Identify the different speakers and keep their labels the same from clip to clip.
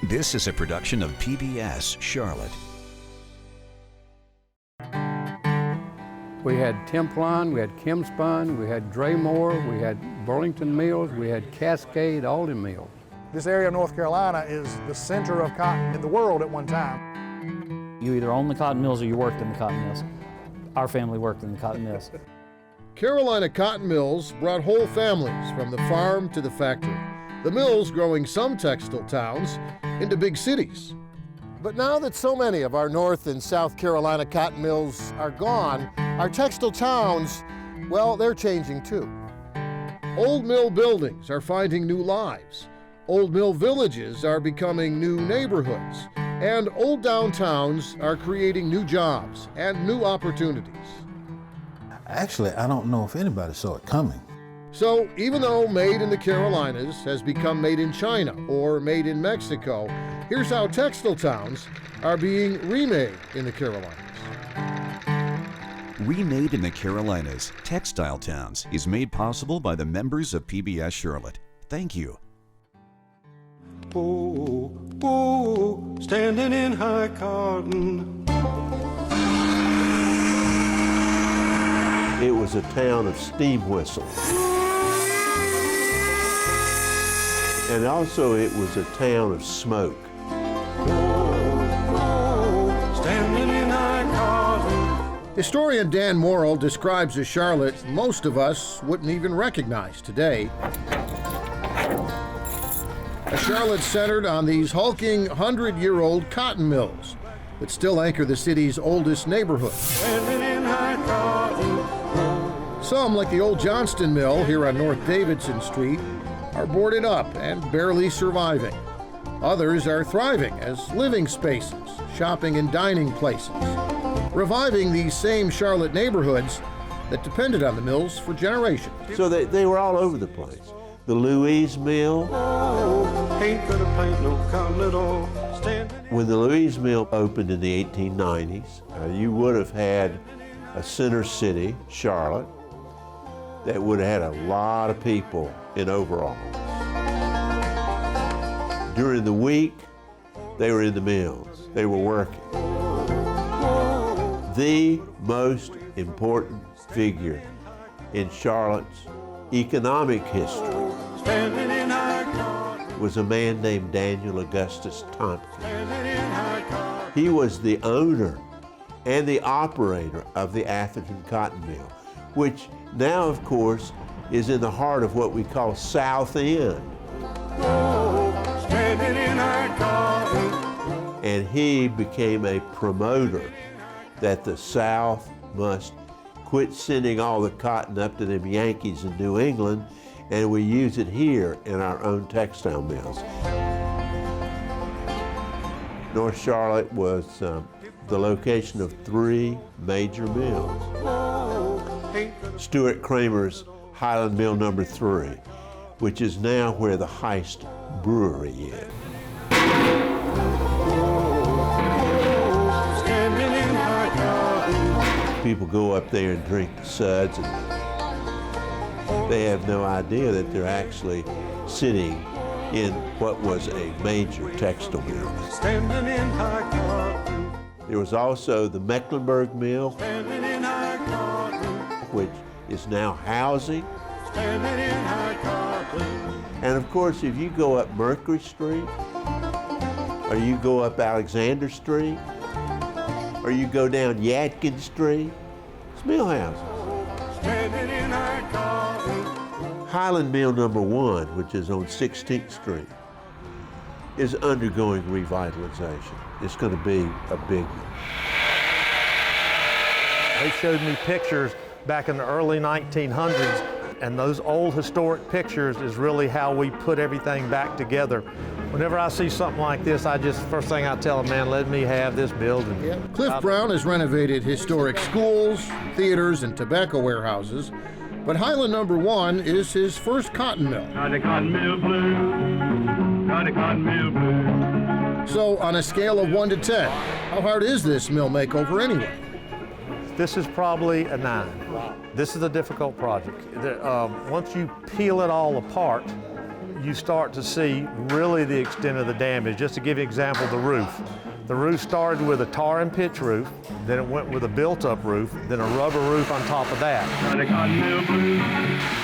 Speaker 1: This is a production of PBS Charlotte.
Speaker 2: We had Templon, we had Kimspun, we had Draymore, we had Burlington Mills, we had Cascade, all the mills.
Speaker 3: This area of North Carolina is the center of cotton in the world at one time.
Speaker 4: You either owned the cotton mills or you worked in the cotton mills. Our family worked in the cotton mills.
Speaker 5: Carolina cotton mills brought whole families from the farm to the factory. The mills growing some textile towns into big cities. But now that so many of our North and South Carolina cotton mills are gone, our textile towns, well, they're changing too. Old mill buildings are finding new lives. Old mill villages are becoming new neighborhoods. And old downtowns are creating new jobs and new opportunities.
Speaker 6: Actually, I don't know if anybody saw it coming.
Speaker 5: So even though Made in the Carolinas has become Made in China or Made in Mexico, here's how textile towns are being remade in the Carolinas.
Speaker 1: Remade in the Carolinas, Textile Towns is made possible by the members of PBS Charlotte. Thank you.
Speaker 7: Oh, oh, standing in high cotton.
Speaker 8: It was a town of steam whistles. And also it was a town of smoke.
Speaker 7: Standing in high cotton.
Speaker 5: Historian Dan Morrill describes a Charlotte most of us wouldn't even recognize today. A Charlotte centered on these hulking 100-year-old cotton mills that still anchor the city's oldest neighborhood.
Speaker 7: Standing in high cotton.
Speaker 5: Some, like the old Johnston Mill here on North Davidson Street, are boarded up and barely surviving. Others are thriving as living spaces, shopping and dining places, reviving these same Charlotte neighborhoods that depended on the mills for generations.
Speaker 8: So they were all over the place. The Louise Mill.
Speaker 7: Oh, ain't gonna paint no cotton at all. Standing.
Speaker 8: When the Louise Mill opened in the 1890s, you would have had a center city, Charlotte, that would have had a lot of people in overalls. During the week, they were in the mills. They were working. The most important figure in Charlotte's economic history
Speaker 7: Standing in high cotton.
Speaker 8: was a man named Daniel Augustus Tompkins.
Speaker 7: Standing in high cotton.
Speaker 8: He was the owner and the operator of the Atherton Cotton Mill, which now, of course, is in the heart of what we call South End.
Speaker 7: Standing in high cotton.
Speaker 8: And he became a promoter that the South must quit sending all the cotton up to them Yankees in New England, and we use it here in our own textile mills. North Charlotte was the location of 3 major mills. Stuart Kramer's Highland Mill No. 3, which is now where the Heist Brewery is.
Speaker 7: Standing in high cotton.
Speaker 8: People go up there and drink the suds, and they have no idea that they're actually sitting in what was a major textile mill.
Speaker 7: Standing in high cotton.
Speaker 8: There was also the Mecklenburg Mill,
Speaker 7: Standing in high cotton.
Speaker 8: which is now housing.
Speaker 7: Standing in high cotton.
Speaker 8: And of course, if you go up Mercury Street, or you go up Alexander Street, or you go down Yadkin Street, it's mill houses.
Speaker 7: Standing in high cotton.
Speaker 8: Highland Mill No. 1, which is on 16th Street, is undergoing revitalization. It's going to be a big one.
Speaker 9: They showed me pictures back in the early 1900s, and those old historic pictures is really how we put everything back together. Whenever I see something like this, first thing I tell them, man, let me have this building.
Speaker 5: Cliff Brown has renovated historic schools, theaters, and tobacco warehouses, but Highland No. 1 is his first cotton mill.
Speaker 10: Got a cotton mill blue, got a cotton mill blue.
Speaker 5: So on a scale of 1 to 10, how hard is this mill makeover anyway?
Speaker 9: This is probably a 9. This is a difficult project. Once you peel it all apart, you start to see really the extent of the damage. Just to give you an example, the roof. The roof started with a tar and pitch roof, then it went with a built-up roof, then a rubber roof on top of that.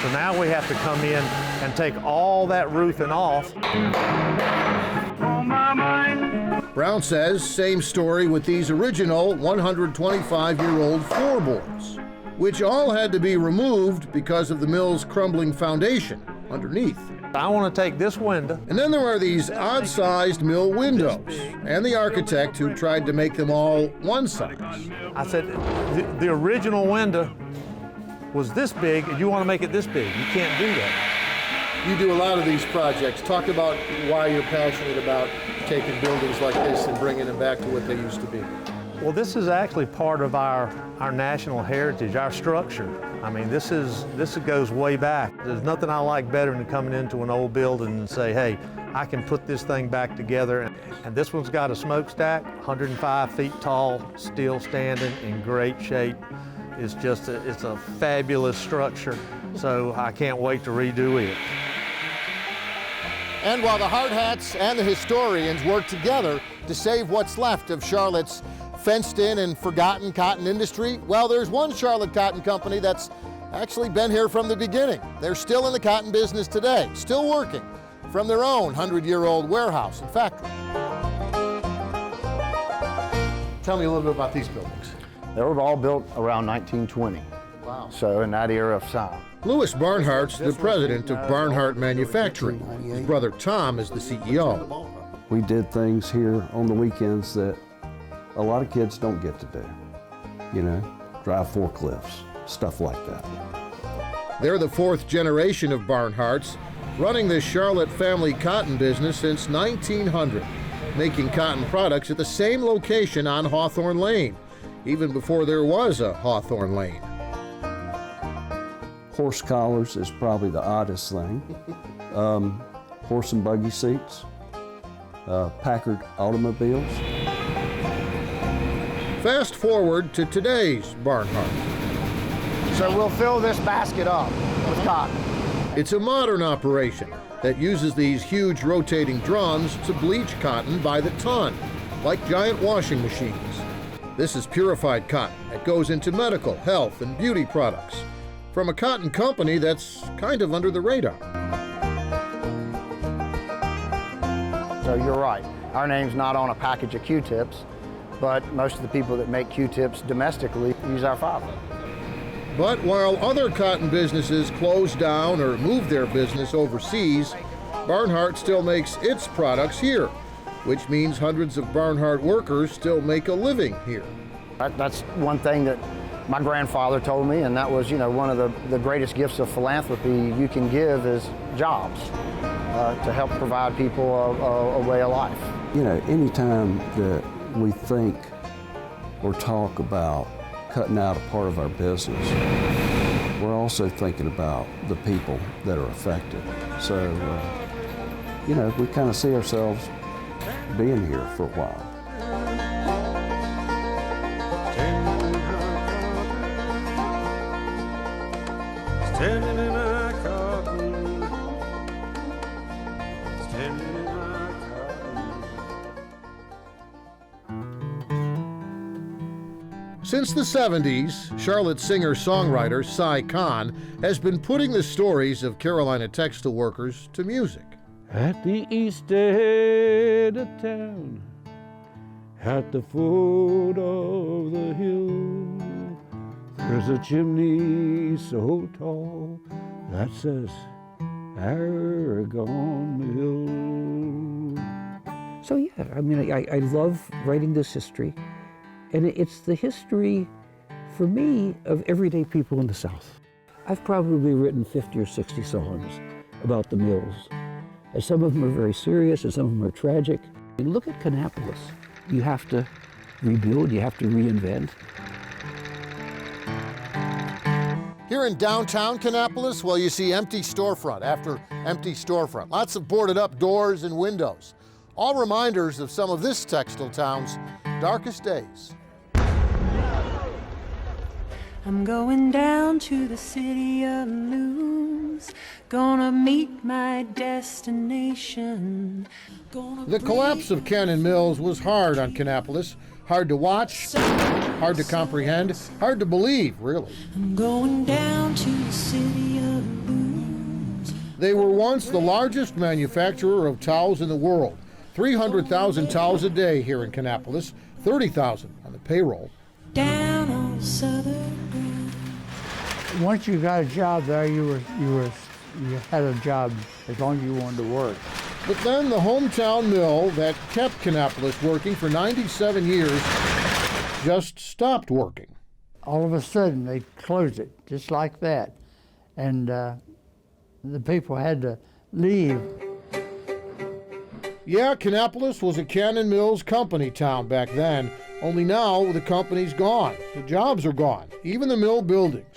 Speaker 9: So now we have to come in and take all that roofing off.
Speaker 5: Brown says same story with these original 125-year-old floorboards, which all had to be removed because of the mill's crumbling foundation underneath.
Speaker 9: I want to take this window.
Speaker 5: And then there are these odd-sized mill windows, and the architect who tried to make them all one size.
Speaker 9: I said, the original window was this big, and you want to make it this big. You can't do that.
Speaker 5: You do a lot of these projects. Talk about why you're passionate about taking buildings like this and bringing them back to what they used to be.
Speaker 9: Well, this is actually part of our national heritage, our structure. I mean, this goes way back. There's nothing I like better than coming into an old building and say, hey, I can put this thing back together. And this one's got a smokestack, 105 feet tall, still standing, in great shape. It's a fabulous structure, so I can't wait to redo it.
Speaker 5: And while the hard hats and the historians work together to save what's left of Charlotte's fenced-in and forgotten cotton industry, well, there's one Charlotte Cotton Company that's actually been here from the beginning. They're still in the cotton business today, still working from their own 100-year-old warehouse and factory. Tell me a little bit about these buildings.
Speaker 11: They were all built around 1920.
Speaker 5: Wow.
Speaker 11: So in that era of time.
Speaker 5: Louis Barnhart's the president of Barnhart Manufacturing. His brother Tom is the CEO.
Speaker 12: We did things here on the weekends that a lot of kids don't get to do. You know, drive forklifts, stuff like that.
Speaker 5: They're the fourth generation of Barnharts, running the Charlotte family cotton business since 1900, making cotton products at the same location on Hawthorne Lane, even before there was a Hawthorne Lane.
Speaker 12: Horse collars is probably the oddest thing. Horse and buggy seats, Packard automobiles.
Speaker 5: Fast forward to today's Barnhart.
Speaker 11: So we'll fill this basket up with cotton.
Speaker 5: It's a modern operation that uses these huge rotating drums to bleach cotton by the ton, like giant washing machines. This is purified cotton that goes into medical, health, and beauty products from a cotton company that's kind of under the radar.
Speaker 11: So you're right. Our name's not on a package of Q-tips, but most of the people that make Q-tips domestically use our fiber.
Speaker 5: But while other cotton businesses close down or move their business overseas, Barnhart still makes its products here, which means hundreds of Barnhart workers still make a living here.
Speaker 11: That's one thing that my grandfather told me, and that was, you know, one of the greatest gifts of philanthropy you can give is jobs, to help provide people a way of life.
Speaker 12: You know, anytime that we think or talk about cutting out a part of our business, we're also thinking about the people that are affected. So, you know, we kind of see ourselves being here for a while.
Speaker 7: Standing in our cotton, standing in our cotton.
Speaker 5: Since the 70s, Charlotte singer-songwriter Cy Kahn has been putting the stories of Carolina textile workers to music.
Speaker 13: At the east end of town, at the foot of the hill, there's a chimney so tall that says Aragon Mill.
Speaker 14: So yeah, I mean, I love writing this history, and it's the history, for me, of everyday people in the South. I've probably written 50 or 60 songs about the mills. And some of them are very serious, and some of them are tragic. And look at Kannapolis. You have to rebuild, you have to reinvent.
Speaker 5: Here in downtown Kannapolis, well, you see empty storefront after empty storefront. Lots of boarded up doors and windows. All reminders of some of this textile town's darkest days.
Speaker 15: I'm going down to the city of noon. hills, gonna meet my destination.
Speaker 5: The collapse of Cannon Mills was hard on Kannapolis. Hard to watch, hard to comprehend, hard to believe, really.
Speaker 15: I'm going down to the city of blues.
Speaker 5: They were once the largest manufacturer of towels in the world. 300,000 towels a day here in Kannapolis, 30,000 on the payroll.
Speaker 15: Down on southern ground.
Speaker 16: Once you got a job there, you had a job as long as you wanted to work.
Speaker 5: But then the hometown mill that kept Kannapolis working for 97 years just stopped working.
Speaker 16: All of a sudden, they closed it, just like that. And the people had to leave.
Speaker 5: Yeah, Kannapolis was a Cannon Mills company town back then. Only now the company's gone. The jobs are gone. Even the mill buildings.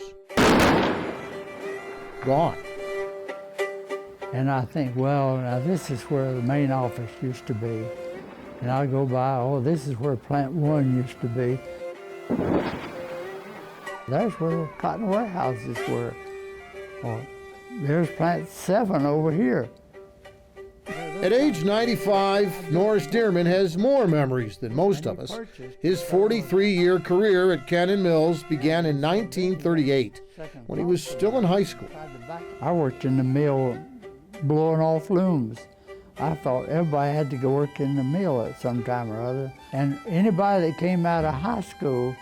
Speaker 5: Gone.
Speaker 16: And I think, well, now this is where the main office used to be. And I go by, oh, this is where Plant 1 used to be. There's where the cotton warehouses were. Oh, there's Plant 7 over here.
Speaker 5: At age 95, Norris Dearman has more memories than most of us. His 43-year career at Cannon Mills began in 1938, when he was still in high school.
Speaker 16: I worked in the mill blowing off looms. I thought everybody had to go work in the mill at some time or other. And anybody that came out of high school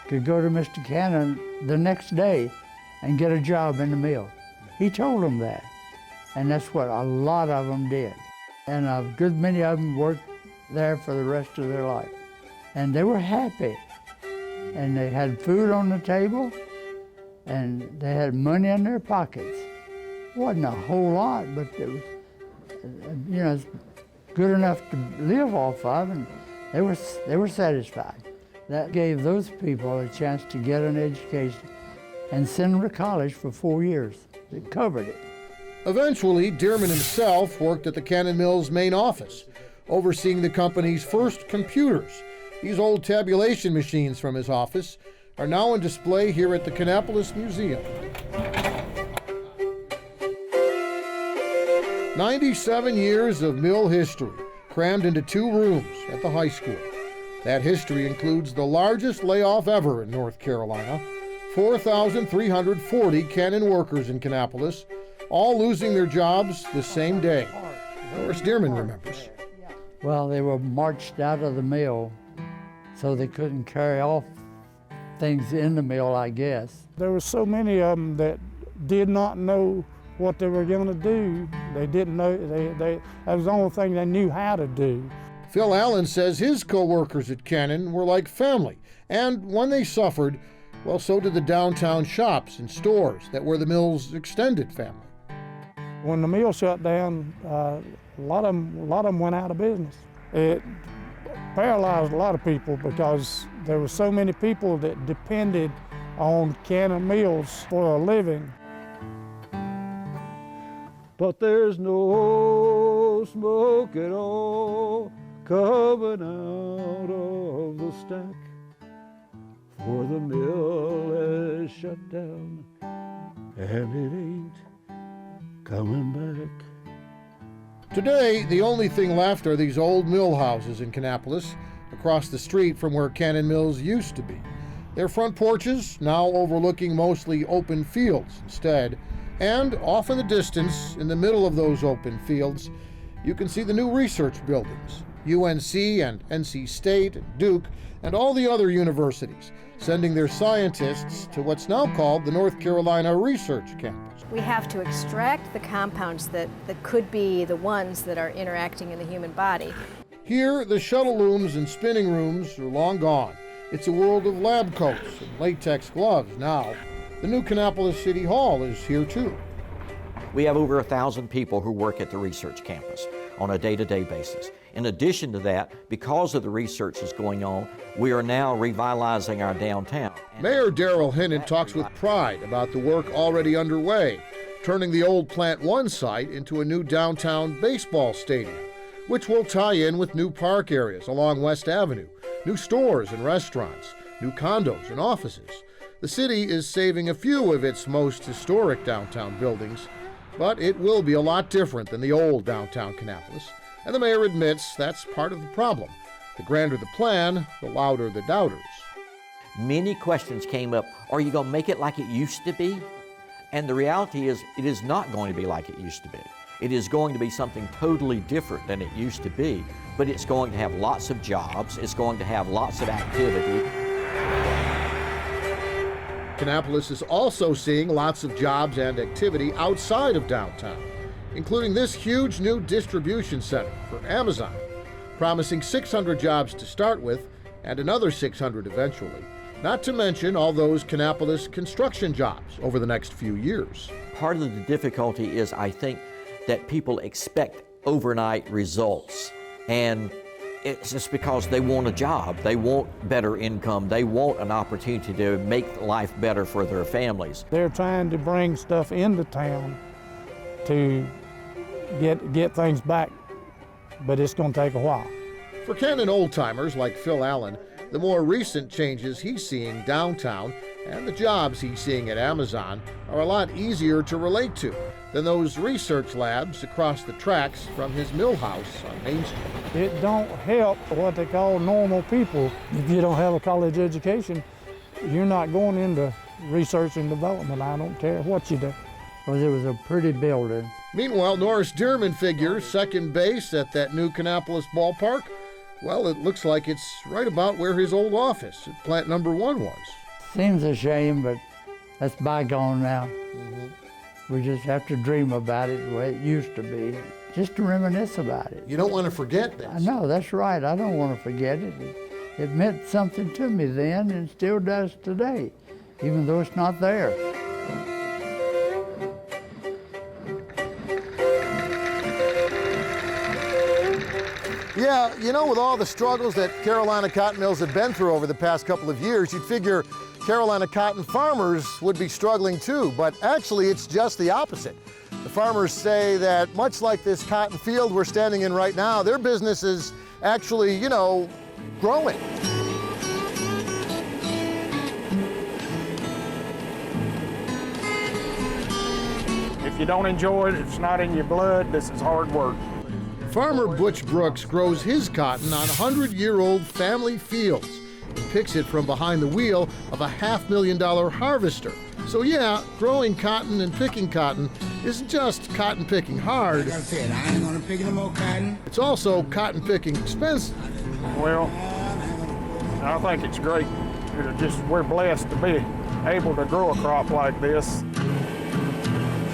Speaker 16: could go to Mr. Cannon the next day and get a job in the mill. He told them that. And that's what a lot of them did. And a good many of them worked there for the rest of their life. And they were happy. And they had food on the table, and they had money in their pockets. It wasn't a whole lot, but it was, you know, good enough to live off of, and they were satisfied. That gave those people a chance to get an education and send them to college for 4 years. It covered it.
Speaker 5: Eventually, Dearman himself worked at the Cannon Mills main office, overseeing the company's first computers. These old tabulation machines from his office are now on display here at the Kannapolis Museum. 97 years of mill history, crammed into 2 rooms at the high school. That history includes the largest layoff ever in North Carolina, 4,340 Cannon workers in Kannapolis, all losing their jobs the same day. Norris Dearman remembers.
Speaker 16: Well, they were marched out of the mill, so they couldn't carry off things in the mill, I guess.
Speaker 17: There were so many of them that did not know what they were going to do. They didn't know, that was the only thing they knew how to do.
Speaker 5: Phil Allen says his co-workers at Cannon were like family, and when they suffered, well, so did the downtown shops and stores that were the mill's extended family.
Speaker 17: When the mill shut down, a lot of them went out of business. It paralyzed a lot of people because there were so many people that depended on Cannon Mills for a living.
Speaker 13: But there's no smoke at all coming out of the stack, for the mill is shut down and it ain't coming back.
Speaker 5: Today, the only thing left are these old mill houses in Kannapolis, across the street from where Cannon Mills used to be. Their front porches now overlooking mostly open fields instead, and off in the distance, in the middle of those open fields, you can see the new research buildings, UNC and NC State and Duke and all the other universities, sending their scientists to what's now called the North Carolina Research Campus.
Speaker 18: We have to extract the compounds that could be the ones that are interacting in the human body.
Speaker 5: Here, the shuttle looms and spinning rooms are long gone. It's a world of lab coats and latex gloves now. The new Kannapolis City Hall is here too.
Speaker 19: We have over 1,000 people who work at the research campus on a day-to-day basis. In addition to that, because of the research that's going on, we are now revitalizing our downtown.
Speaker 5: Mayor Darrell Hinnon talks with pride about the work already underway, turning the old Plant 1 site into a new downtown baseball stadium, which will tie in with new park areas along West Avenue, new stores and restaurants, new condos and offices. The city is saving a few of its most historic downtown buildings but it will be a lot different than the old downtown Kannapolis, and the mayor admits that's part of the problem. The grander the plan, the louder the doubters.
Speaker 19: Many questions came up. Are you going to make it like it used to be? And the reality is, it is not going to be like it used to be. It is going to be something totally different than it used to be, but it's going to have lots of jobs, it's going to have lots of activity.
Speaker 5: Kannapolis is also seeing lots of jobs and activity outside of downtown, including this huge new distribution center for Amazon, promising 600 jobs to start with and another 600 eventually, not to mention all those Kannapolis construction jobs over the next few years.
Speaker 19: Part of the difficulty is, I think, that people expect overnight results, and it's just because they want a job, they want better income, they want an opportunity to make life better for their families.
Speaker 17: They're trying to bring stuff into town to get things back, but it's going to take a while.
Speaker 5: For Canton old-timers like Phil Allen, the more recent changes he's seeing downtown and the jobs he's seeing at Amazon are a lot easier to relate to than those research labs across the tracks from his mill house on Main Street.
Speaker 17: It don't help what they call normal people. If you don't have a college education, you're not going into research and development. I don't care what you do.
Speaker 16: Well, it was a pretty building.
Speaker 5: Meanwhile, Norris Dearman figures second base at that new Kannapolis ballpark. Well, it looks like it's right about where his old office at plant number 1 was.
Speaker 16: Seems a shame, but that's bygone now. We just have to dream about it the way it used to be, just to reminisce about it.
Speaker 5: You don't want to forget this.
Speaker 16: I know, that's right. I don't want to forget it. It meant something to me then and still does today, even though it's not there.
Speaker 5: Yeah, you know, with all the struggles that Carolina cotton mills have been through over the past couple of years, you'd figure Carolina cotton farmers would be struggling too, but actually it's just the opposite. The farmers say that much like this cotton field we're standing in right now, their business is actually, you know, growing.
Speaker 17: If you don't enjoy it, it's not in your blood, this is hard work.
Speaker 5: Farmer Butch Brooks grows his cotton on 100-year-old family fields. He picks it from behind the wheel of a $500,000 harvester. So yeah, growing cotton and picking cotton isn't just cotton picking hard.
Speaker 20: Like I said, I ain't gonna pick no more cotton.
Speaker 5: It's also cotton picking expensive.
Speaker 17: Well, I think it's great. We're blessed to be able to grow a crop like this.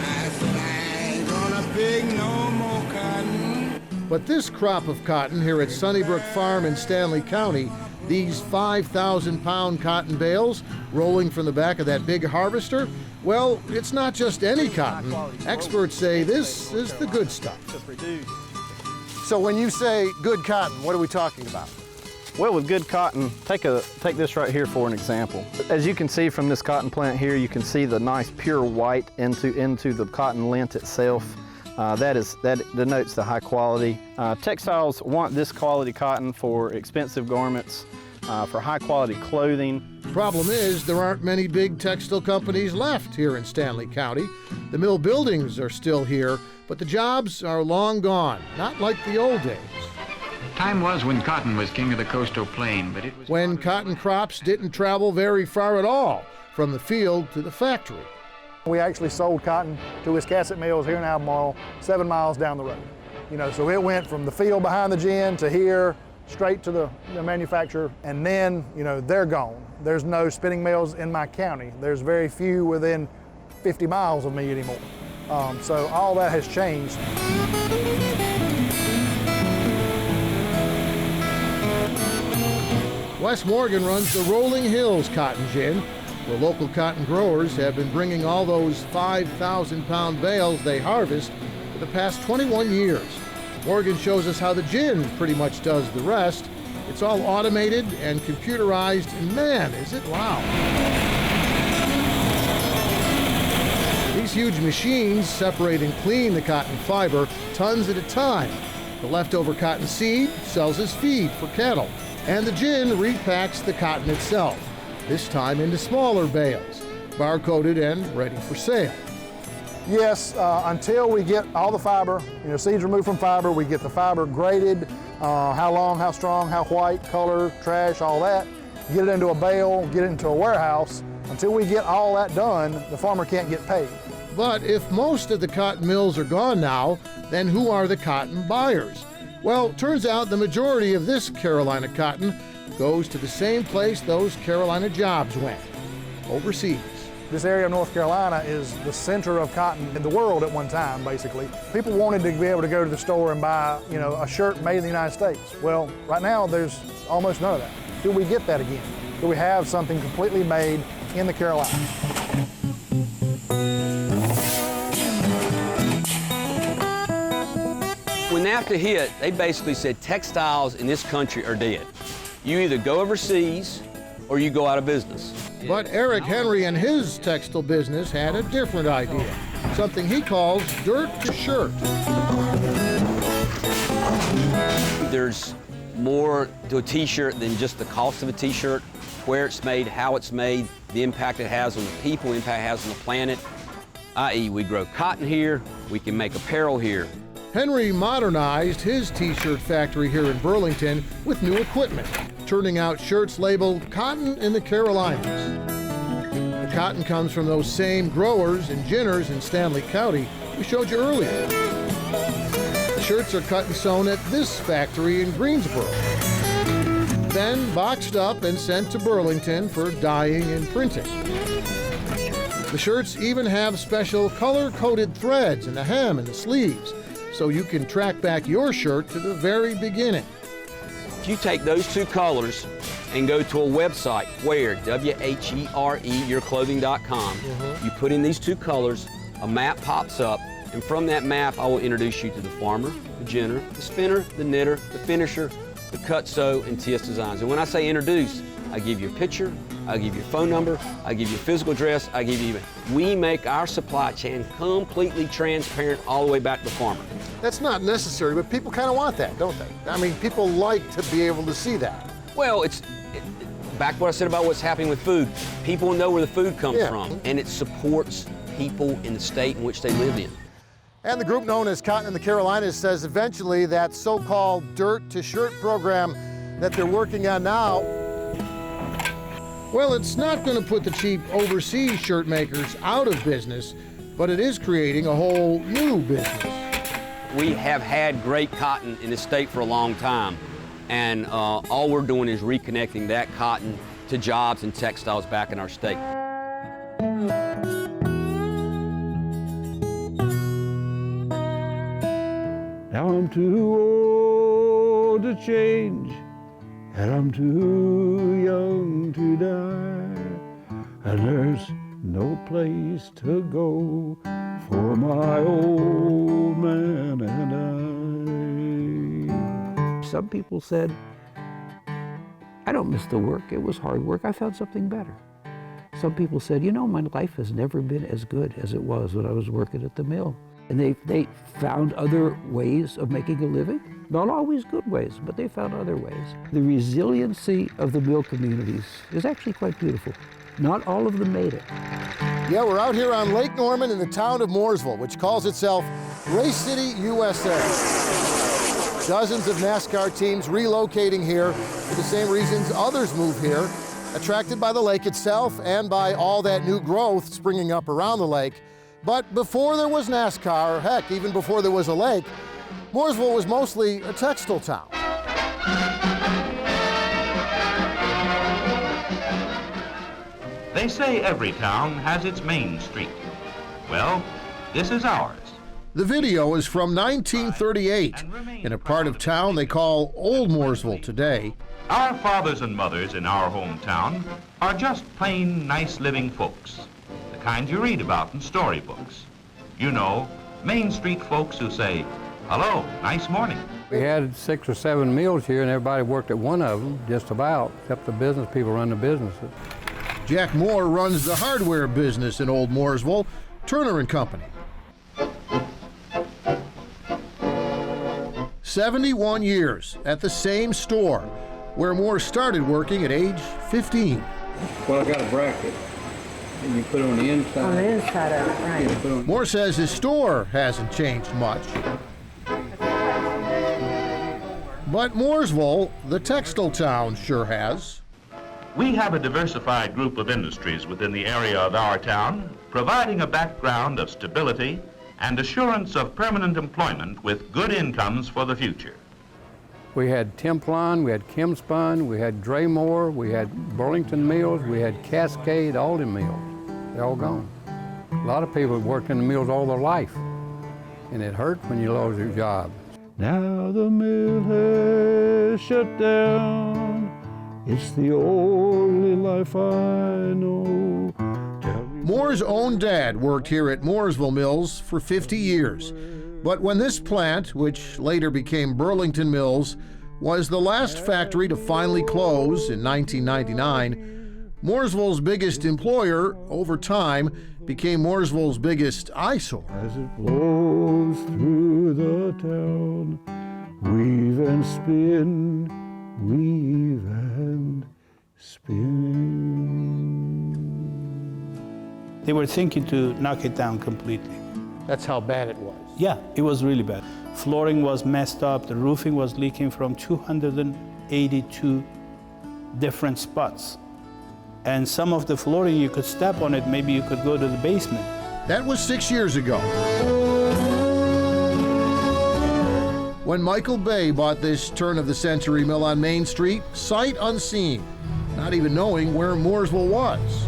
Speaker 20: I said I ain't gonna pick no more cotton.
Speaker 5: But this crop of cotton here at Sunnybrook Farm in Stanley County, these 5,000-pound cotton bales rolling from the back of that big harvester, well, it's not just any cotton. Experts say this is the good stuff. So when you say good cotton, what are we talking about?
Speaker 21: Well, with good cotton, take this right here for an example. As you can see from this cotton plant here, you can see the nice pure white into the cotton lint itself. That denotes the high quality. Textiles want this quality cotton for expensive garments, for high quality clothing.
Speaker 5: Problem is, there aren't many big textile companies left here in Stanley County. The mill buildings are still here, but the jobs are long gone, not like the old days.
Speaker 22: Time was when cotton was king of the coastal plain, but it was
Speaker 5: when cotton crops didn't travel very far at all, from the field to the factory.
Speaker 3: We actually sold cotton to Wiscasset Mills here in Albemarle, 7 miles down the road. You know, so it went from the field behind the gin to here, straight to the manufacturer, and then, you know, they're gone. There's no spinning mills in my county. There's very few within 50 miles of me anymore. So all that has changed.
Speaker 5: Wes Morgan runs the Rolling Hills Cotton Gin, where local cotton growers have been bringing all those 5,000-pound bales they harvest for the past 21 years. Morgan shows us how the gin pretty much does the rest. It's all automated and computerized, and man, is it loud. These huge machines separate and clean the cotton fiber tons at a time. The leftover cotton seed sells as feed for cattle, and the gin repacks the cotton itself, this time into smaller bales, barcoded and ready for sale.
Speaker 3: Yes, until we get all the fiber, seeds removed from fiber, we get the fiber graded, how long, how strong, how white, color, trash, all that, get it into a bale, get it into a warehouse. Until we get all that done, the farmer can't get paid.
Speaker 5: But if most of the cotton mills are gone now, then who are the cotton buyers? Well, turns out the majority of this Carolina cotton goes to the same place those Carolina jobs went, overseas.
Speaker 3: This area of North Carolina is the center of cotton in the world at one time, basically. People wanted to be able to go to the store and buy, a shirt made in the United States. Well, right now there's almost none of that. Till we get that again, till we have something completely made in the Carolinas.
Speaker 2: When NAFTA hit, they basically said textiles in this country are dead. You either go overseas or you go out of business.
Speaker 5: But Eric Henry and his textile business had a different idea, something he calls dirt to shirt.
Speaker 2: There's more to a t-shirt than just the cost of a t-shirt, where it's made, how it's made, the impact it has on the people, the impact it has on the planet, i.e. we grow cotton here, we can make apparel here.
Speaker 5: Henry modernized his t-shirt factory here in Burlington with new equipment, turning out shirts labeled Cotton in the Carolinas. The cotton comes from those same growers and ginners in Stanley County we showed you earlier. The shirts are cut and sewn at this factory in Greensboro, then boxed up and sent to Burlington for dyeing and printing. The shirts even have special color-coded threads in the hem and the sleeves, so you can track back your shirt to the very beginning.
Speaker 2: If you take those two colors and go to a website, where, WHERE, yourclothing.com, you put in these two colors, a map pops up, and from that map I will introduce you to the farmer, the ginner, the spinner, the knitter, the finisher, the cut sew, and TS Designs. And when I say introduce, I give you a picture, I give you a phone number, I give you a physical address, I give you we make our supply chain completely transparent all the way back to the farmer.
Speaker 5: That's not necessary, but people kind of want that, don't they? I mean, people like to be able to see that.
Speaker 2: Well, back what I said about what's happening with food. People know where the food comes from, and it supports people in the state in which they live in.
Speaker 5: And the group known as Cotton in the Carolinas says eventually that so-called dirt to shirt program that they're working on now, well, it's not going to put the cheap overseas shirt makers out of business, but it is creating a whole new business.
Speaker 2: We have had great cotton in the state for a long time, and all we're doing is reconnecting that cotton to jobs and textiles back in our state.
Speaker 13: Now I'm too old to change, and I'm too young to die, and there's no place to go for my old man and I.
Speaker 14: Some people said, I don't miss the work, it was hard work, I found something better. Some people said, my life has never been as good as it was when I was working at the mill. And they found other ways of making a living. Not always good ways, but they found other ways. The resiliency of the mill communities is actually quite beautiful. Not all of them made it.
Speaker 5: Yeah, we're out here on Lake Norman in the town of Mooresville, which calls itself Race City, USA. Dozens of NASCAR teams relocating here for the same reasons others move here, attracted by the lake itself and by all that new growth springing up around the lake. But before there was NASCAR, heck, even before there was a lake, Mooresville was mostly a textile town.
Speaker 4: They say every town has its main street. Well, this is ours.
Speaker 5: The video is from 1938 in a part of town they call Old Mooresville today.
Speaker 4: Our fathers and mothers in our hometown are just plain nice living folks, the kind you read about in storybooks. You know, Main Street folks who say, hello, nice morning.
Speaker 23: We had 6 or 7 mills here and everybody worked at one of them, just about, except the business people run the businesses.
Speaker 5: Jack Moore runs the hardware business in Old Mooresville, Turner & Company. 71 years at the same store, where Moore started working at age 15.
Speaker 24: Well, I got a bracket.
Speaker 23: And you put it on the inside.
Speaker 1: On the inside of it, right.
Speaker 5: Moore says his store hasn't changed much. But Mooresville, the textile town, sure has.
Speaker 4: We have a diversified group of industries within the area of our town, providing a background of stability and assurance of permanent employment with good incomes for the future.
Speaker 23: We had Templon, we had Kimspun, we had Draymore, we had Burlington Mills, we had Cascade, all the mills. They're all gone. A lot of people have worked in the mills all their life, and it hurt when you lose your job.
Speaker 13: Now the mill has shut down. It's the only life I know.
Speaker 5: Moore's own dad worked here at Mooresville Mills for 50 years. But when this plant, which later became Burlington Mills, was the last factory to finally close in 1999, Mooresville's biggest employer, over time, became Mooresville's biggest eyesore.
Speaker 13: As it flows through the town, weave and spin, weave and spin.
Speaker 6: They were thinking to knock it down completely.
Speaker 23: That's how bad it was.
Speaker 6: Yeah, it was really bad. Flooring was messed up, the roofing was leaking from 282 different spots. And some of the flooring, you could step on it, maybe you could go to the basement.
Speaker 5: That was 6 years ago. When Michael Bay bought this turn-of-the-century mill on Main Street, sight unseen, not even knowing where Mooresville was.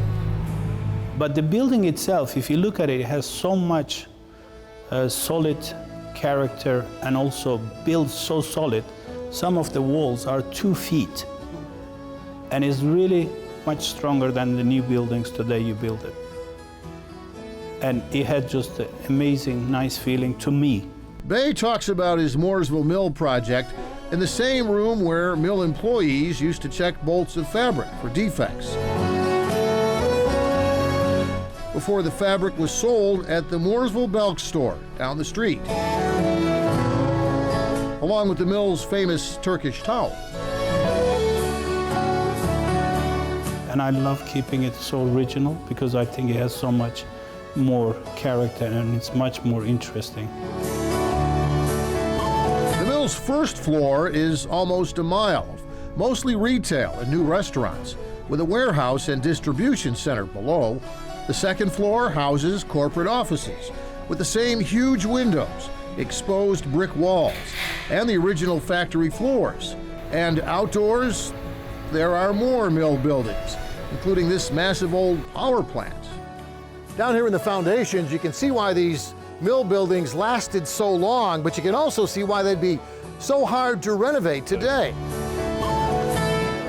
Speaker 6: But the building itself, if you look at it, it has so much solid character and also built so solid. Some of the walls are 2 feet and is really much stronger than the new buildings today you build it. And it had just an amazing, nice feeling to me.
Speaker 5: Bay talks about his Mooresville Mill project in the same room where mill employees used to check bolts of fabric for defects. Before the fabric was sold at the Mooresville Belk store down the street, along with the mill's famous Turkish towel.
Speaker 6: And I love keeping it so original because I think it has so much more character and it's much more interesting.
Speaker 5: The mill's first floor is almost a mile of mostly retail and new restaurants, with a warehouse and distribution center below. The second floor houses corporate offices with the same huge windows, exposed brick walls, and the original factory floors. And outdoors, there are more mill buildings, including this massive old power plant. Down here in the foundations, you can see why these mill buildings lasted so long, but you can also see why they'd be so hard to renovate today.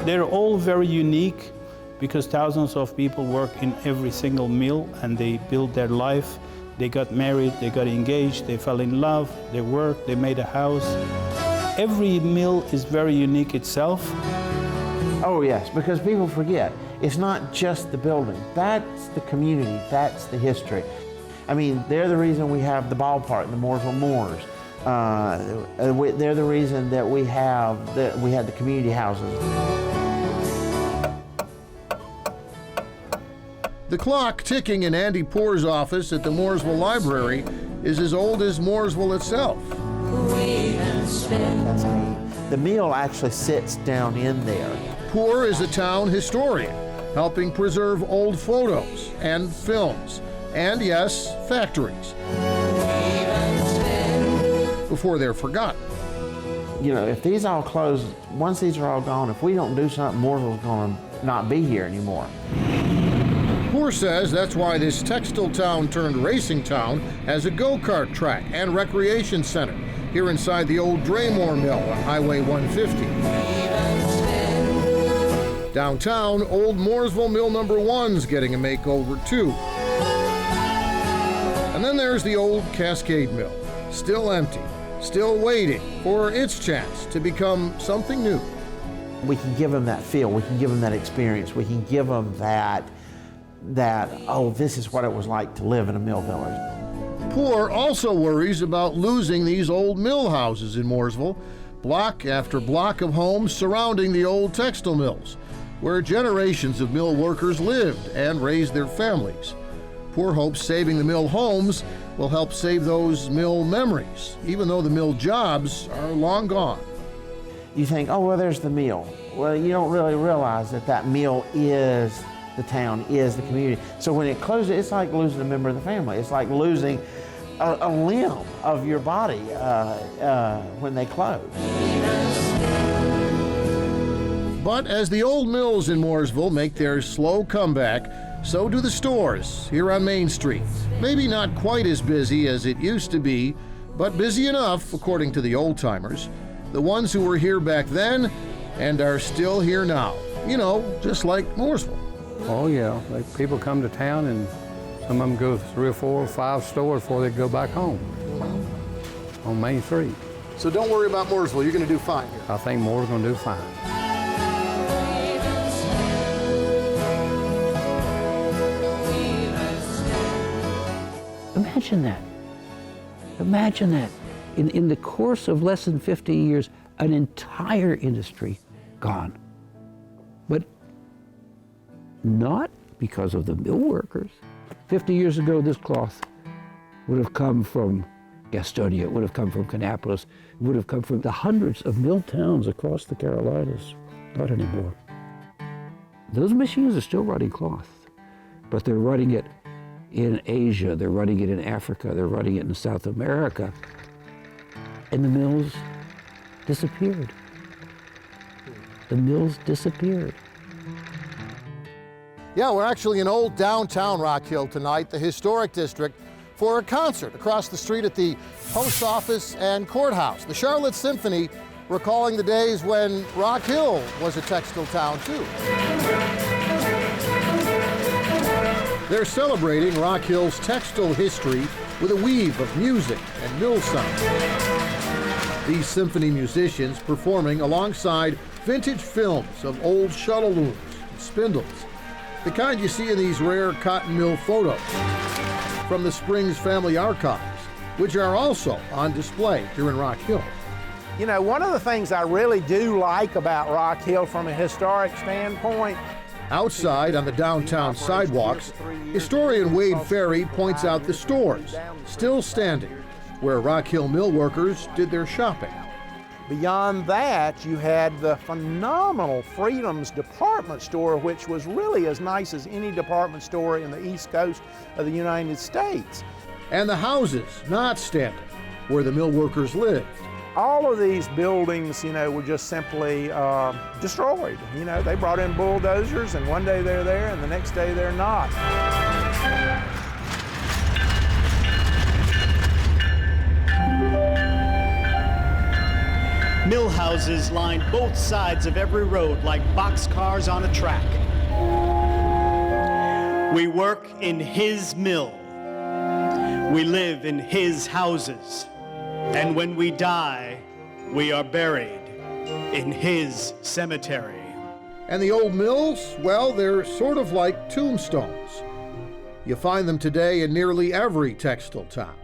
Speaker 6: They're all very unique because thousands of people work in every single mill and they build their life. They got married, they got engaged, they fell in love, they worked, they made a house. Every mill is very unique itself.
Speaker 8: Oh yes, because people forget, it's not just the building. That's the community, that's the history. I mean, they're the reason we have the ballpark, the Mooresville Moors. They're the reason that we had the community houses.
Speaker 5: The clock ticking in Andy Poor's office at the Mooresville Library is as old as Mooresville itself.
Speaker 8: The mill actually sits down in there.
Speaker 5: Poor is a town historian, helping preserve old photos and films, and yes, factories, before they're forgotten.
Speaker 8: You know, if these all close, once these are all gone, if we don't do something, Mooresville's going to not be here anymore.
Speaker 5: Poor says that's why this textile town turned racing town has a go-kart track and recreation center here inside the old Draymore Mill on Highway 150. Downtown, old Mooresville Mill number 1's getting a makeover too. And then there's the old Cascade Mill, still empty, still waiting for its chance to become something new.
Speaker 8: We can give them that feel, we can give them that experience, we can give them that, oh, this is what it was like to live in a mill village.
Speaker 5: Poor also worries about losing these old mill houses in Mooresville, block after block of homes surrounding the old textile mills. where generations of mill workers lived and raised their families. Poor Hope's Saving the Mill Homes will help save those mill memories, even though the mill jobs are long gone.
Speaker 8: You think, oh, well, there's the mill. Well, you don't really realize that that mill is the town, is the community. So when it closes, it's like losing a member of the family. It's like losing a limb of your body when they close.
Speaker 5: But as the old mills in Mooresville make their slow comeback, so do the stores here on Main Street. Maybe not quite as busy as it used to be, but busy enough, according to the old-timers, the ones who were here back then and are still here now. You know, just like Mooresville.
Speaker 23: Oh yeah, like people come to town and some of them go 3 or 4 or 5 stores before they go back home on Main Street.
Speaker 5: So don't worry about Mooresville, you're gonna do fine here.
Speaker 23: I think Moore's gonna do fine.
Speaker 14: Imagine that. Imagine that. In the course of less than 50 years, an entire industry gone. But not because of the mill workers. 50 years ago, this cloth would have come from Gastonia, it would have come from Kannapolis, it would have come from the hundreds of mill towns across the Carolinas. Not anymore. Those machines are still running cloth, but they're running it in Asia, they're running it in Africa, they're running it in South America, and the mills disappeared. The mills disappeared.
Speaker 5: Yeah, we're actually in old downtown Rock Hill tonight, the historic district, for a concert across the street at the post office and courthouse. The Charlotte Symphony recalling the days when Rock Hill was a textile town too. They're celebrating Rock Hill's textile history with a weave of music and mill sound. These symphony musicians performing alongside vintage films of old shuttle looms and spindles, the kind you see in these rare cotton mill photos from the Springs Family Archives, which are also on display here in Rock Hill.
Speaker 9: You know, one of the things I really do like about Rock Hill from a historic standpoint.
Speaker 5: Outside on the downtown sidewalks, historian Wade Ferry points out the stores still standing where Rock Hill mill workers did their shopping.
Speaker 9: Beyond that, you had the phenomenal Freedom's department store, which was really as nice as any department store in the East Coast of the United States.
Speaker 5: And the houses not standing where the mill workers lived.
Speaker 9: All of these buildings, you know, were just simply destroyed. You know, they brought in bulldozers and one day they're there and the next day they're not.
Speaker 10: Mill houses lined both sides of every road like boxcars on a track. We work in his mill. We live in his houses. And when we die, we are buried in his cemetery.
Speaker 5: And the old mills, well, they're sort of like tombstones. You find them today in nearly every textile town.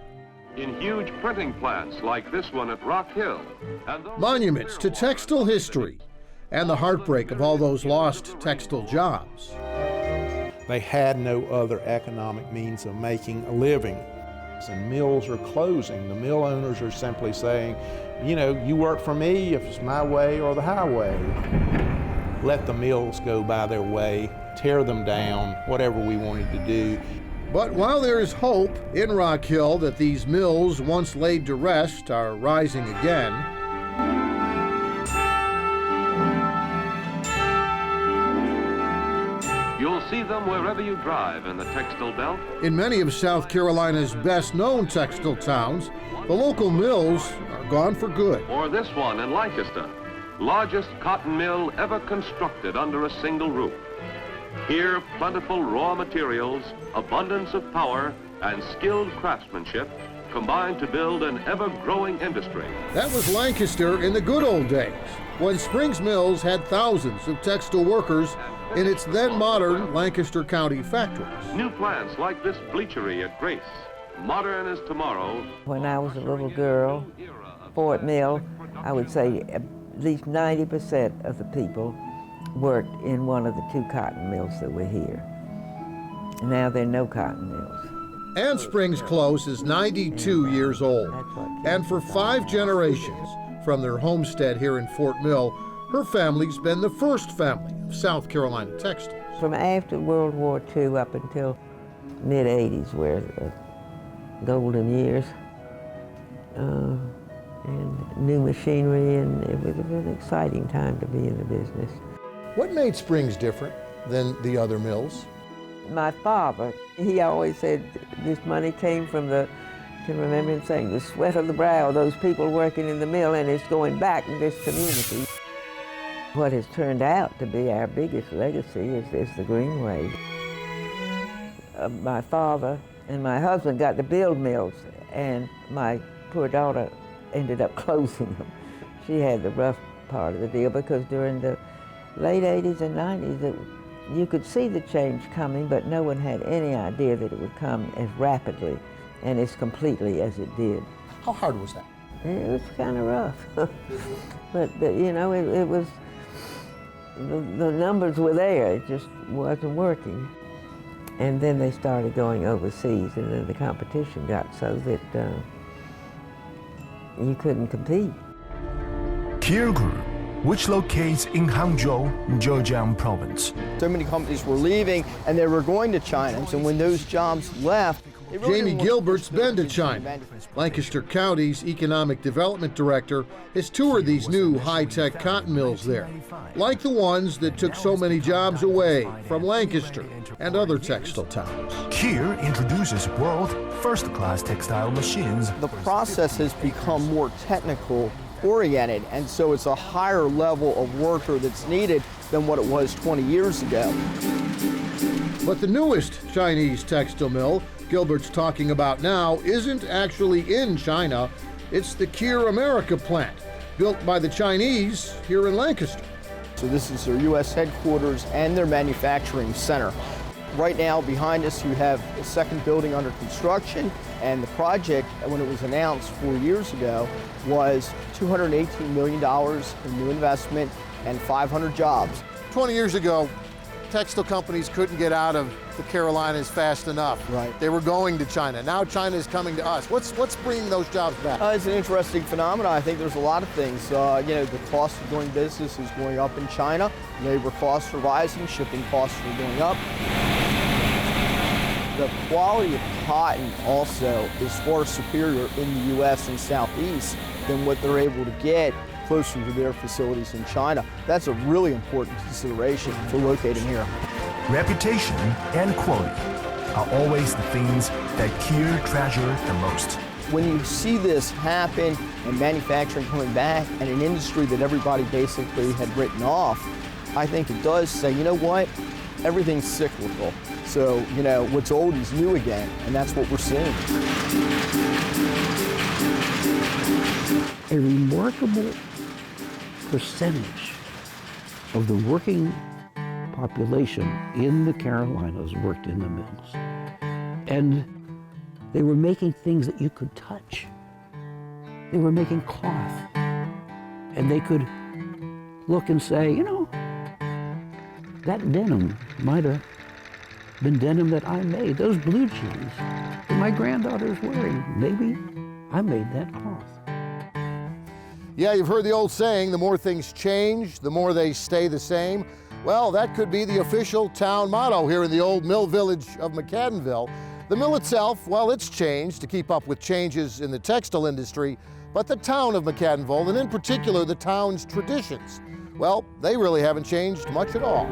Speaker 11: In huge printing plants like this one at Rock Hill. And
Speaker 5: monuments to textile history and the heartbreak of all those lost textile jobs.
Speaker 9: They had no other economic means of making a living. And mills are closing. The mill owners are simply saying, you know, you work for me if it's my way or the highway. Let the mills go by their way, tear them down, whatever we wanted to do.
Speaker 5: But while there is hope in Rock Hill that these mills once laid to rest are rising again,
Speaker 11: you'll see them wherever you drive in the textile belt.
Speaker 5: In many of South Carolina's best-known textile towns, the local mills are gone for good.
Speaker 11: Or this one in Lancaster, largest cotton mill ever constructed under a single roof. Here, plentiful raw materials, abundance of power, and skilled craftsmanship combine to build an ever-growing industry.
Speaker 5: That was Lancaster in the good old days, when Springs Mills had thousands of textile workers in its then modern Lancaster County factories.
Speaker 11: New plants like this bleachery at Grace, modern as tomorrow.
Speaker 24: When I was a little girl, Fort Mill, I would say at least 90% of the people worked in one of the 2 cotton mills that were here. Now there are no cotton mills.
Speaker 5: Ann Springs Close is 92 years old, and for 5 generations from their homestead here in Fort Mill, her family's been the first family of South Carolina textiles.
Speaker 24: From after World War II up until mid-'80s were the golden years, and new machinery, and it was an exciting time to be in the business.
Speaker 5: What made Springs different than the other mills?
Speaker 24: My father, he always said this money came from I can remember him saying, the sweat of the brow of those people working in the mill, and it's going back in this community. What has turned out to be our biggest legacy is the Greenway. My father and my husband got to build mills, and my poor daughter ended up closing them. She had the rough part of the deal because during the late 80s and 90s, you could see the change coming, but no one had any idea that it would come as rapidly and as completely as it did.
Speaker 5: How hard was that?
Speaker 24: It was kind of rough. but you know, it was, the numbers were there, it just wasn't working. And then they started going overseas, and then the competition got so that you couldn't compete.
Speaker 7: Kier Group, which locates in Hangzhou, Zhejiang Province.
Speaker 12: So many companies were leaving, and they were going to China. So when those jobs left,
Speaker 5: Jamie Gilbert's been to China. Lancaster County's Economic Development Director has toured these new high-tech cotton mills there, like the ones that took so many jobs away from Lancaster and other textile towns.
Speaker 7: Kier introduces world first-class textile machines.
Speaker 12: The process has become more technical oriented, and so it's a higher level of worker that's needed than what it was 20 years ago.
Speaker 5: But the newest Chinese textile mill Gilbert's talking about now isn't actually in China. It's the Kier America plant, built by the Chinese here in Lancaster.
Speaker 12: So this is their U.S. headquarters and their manufacturing center. Right now behind us you have a second building under construction, and the project, when it was announced 4 years ago, was $218 million in new investment and 500 jobs.
Speaker 5: 20 years ago, textile companies couldn't get out of the Carolinas fast enough.
Speaker 12: Right.
Speaker 5: They were going to China. Now China is coming to us. What's bringing those jobs back?
Speaker 12: It's an interesting phenomenon. I think there's a lot of things. You know, the cost of doing business is going up in China. Labor costs are rising. Shipping costs are going up. The quality of cotton also is far superior in the U.S. and Southeast than what they're able to get closer to their facilities in China. That's a really important consideration for locating here.
Speaker 7: Reputation and quality are always the things that Kier treasure the most.
Speaker 12: When you see this happen and manufacturing coming back and an industry that everybody basically had written off, I think it does say, you know what, everything's cyclical. So, you know, what's old is new again, and that's what we're seeing.
Speaker 14: A remarkable percentage of the working population in the Carolinas worked in the mills. And they were making things that you could touch. They were making cloth. And they could look and say, you know, that denim might have been denim that I made. Those blue jeans that my granddaughter's wearing, maybe I made that cloth.
Speaker 5: Yeah, you've heard the old saying, the more things change, the more they stay the same. Well, that could be the official town motto here in the old mill village of McAdenville. The mill itself, well, it's changed to keep up with changes in the textile industry, but the town of McAdenville, and in particular the town's traditions, well, they really haven't changed much at all.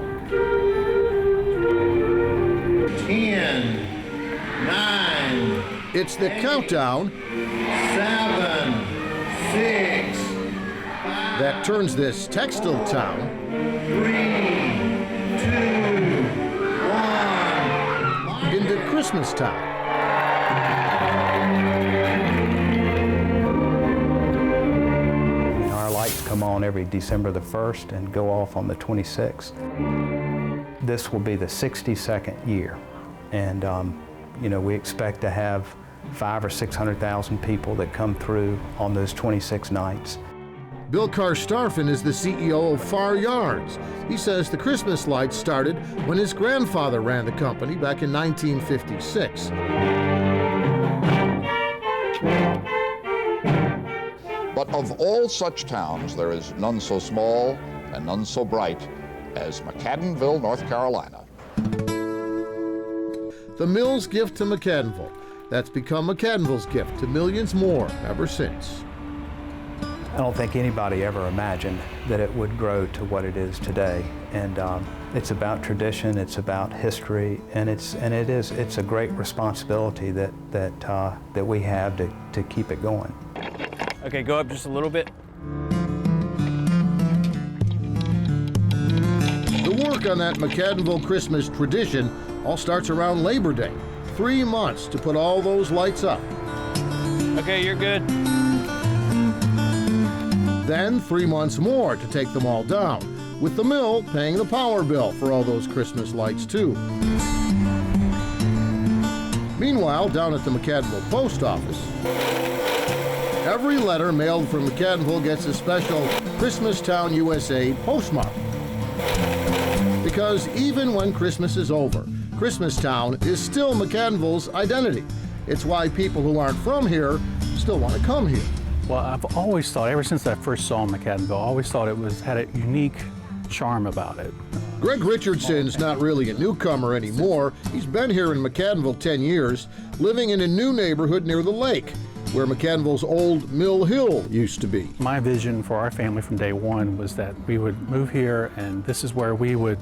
Speaker 20: 10, 9.
Speaker 5: It's the countdown
Speaker 20: 7, 6.
Speaker 5: that turns this textile town
Speaker 20: 3, 2, 1.
Speaker 5: into Christmas town.
Speaker 23: Our lights come on every December the 1st and go off on the 26th. This will be the 62nd year, and you know, we expect to have 500,000 or 600,000 people that come through on those 26 nights.
Speaker 5: Bill Karstafen is the CEO of Far Yarns. He says the Christmas lights started when his grandfather ran the company back in 1956.
Speaker 15: But of all such towns, there is none so small and none so bright as McCaddenville, North Carolina.
Speaker 5: The mill's gift to McCaddenville. That's become McCaddenville's gift to millions more ever since.
Speaker 16: I don't think anybody ever imagined that it would grow to what it is today. And it's about tradition, it's about history, and it's a great responsibility that we have to keep it going.
Speaker 18: Okay, go up just a little bit.
Speaker 5: The work on that McCaddenville Christmas tradition all starts around Labor Day. 3 months to put all those lights up.
Speaker 18: Okay, you're good.
Speaker 5: Then 3 months more to take them all down, with the mill paying the power bill for all those Christmas lights too. Meanwhile, down at the McCaddenville post office, every letter mailed from McCaddenville gets a special Christmastown USA postmark. Because even when Christmas is over, Christmastown is still McCaddenville's identity. It's why people who aren't from here still want to come here.
Speaker 6: Well, I've always thought, ever since I first saw McCaddenville, I always thought it had a unique charm about it.
Speaker 5: Greg Richardson's not really a newcomer anymore. He's been here in McCaddenville 10 years, living in a new neighborhood near the lake, where McCaddenville's old Mill Hill used to be.
Speaker 6: My vision for our family from day one was that we would move here, and this is where we would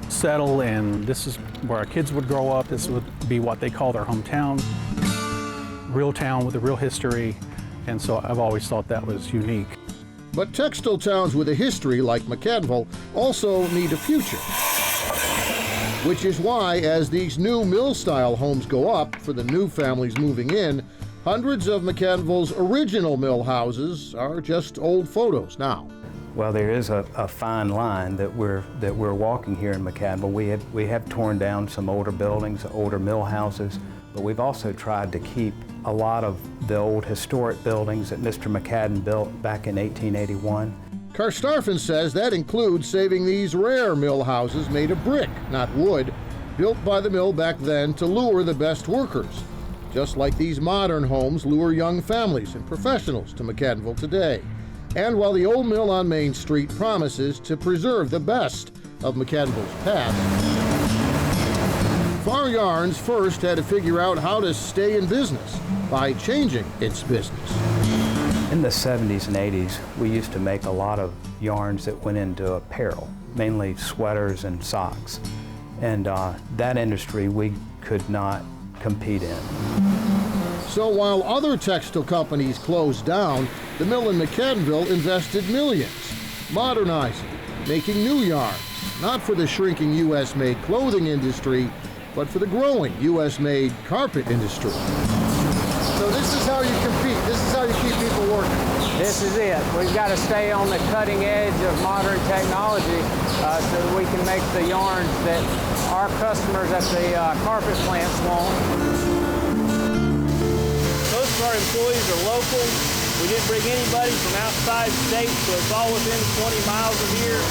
Speaker 6: settle, and this is where our kids would grow up. This would be what they call their hometown. Real town with a real history, and so I've always thought that was unique.
Speaker 5: But textile towns with a history like McCaddenville also need a future. Which is why, as these new mill-style homes go up for the new families moving in, hundreds of McCaddenville's original mill houses are just old photos now.
Speaker 16: Well, there is a fine line that we're walking here in McCaddenville. We have torn down some older buildings, older mill houses, but we've also tried to keep a lot of the old historic buildings that Mr. McCadden built back in 1881.
Speaker 5: Karstafen says that includes saving these rare mill houses made of brick, not wood, built by the mill back then to lure the best workers, just like these modern homes lure young families and professionals to McCaddenville today. And while the old mill on Main Street promises to preserve the best of McCaddenville's past, Far Yarns first had to figure out how to stay in business by changing its business.
Speaker 16: In the 70s and 80s, we used to make a lot of yarns that went into apparel, mainly sweaters and socks. And that industry we could not compete in.
Speaker 5: So while other textile companies closed down, the mill in McCaddenville invested millions, modernizing, making new yarns, not for the shrinking U.S.-made clothing industry, but for the growing U.S.-made carpet industry. So this is how you compete. This is how you keep people working.
Speaker 19: This is it. We've got to stay on the cutting edge of modern technology so that we can make the yarns that our customers at the carpet plants want.
Speaker 18: Most of our employees are local. We didn't bring anybody from outside the state, so it's all within 20 miles of here.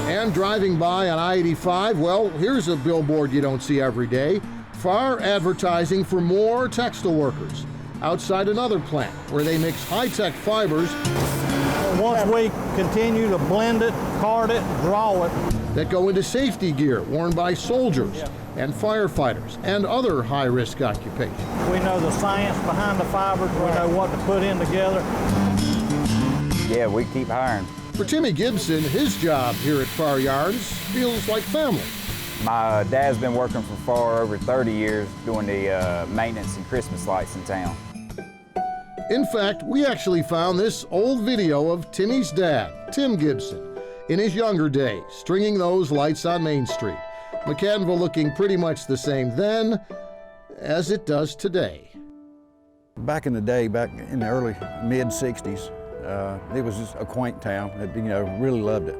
Speaker 5: And driving by on I-85, well, here's a billboard you don't see every day. Far advertising for more textile workers outside another plant where they mix high-tech fibers.
Speaker 17: Once we continue to blend it, card it, draw it,
Speaker 5: that go into safety gear worn by soldiers and firefighters and other high-risk occupations.
Speaker 17: we know the science behind the fibers, we know what to put in together.
Speaker 25: Yeah, we keep hiring.
Speaker 5: For Timmy Gibson, his job here at Far Yarns feels like family.
Speaker 25: My dad's been working for far over 30 years doing the maintenance and Christmas lights in town.
Speaker 5: In fact, we actually found this old video of Timmy's dad, Tim Gibson, in his younger days, stringing those lights on Main Street. McCaddenville looking pretty much the same then as it does today.
Speaker 26: Back in the day, back in the early mid-60s, it was just a quaint town. You know, really loved it.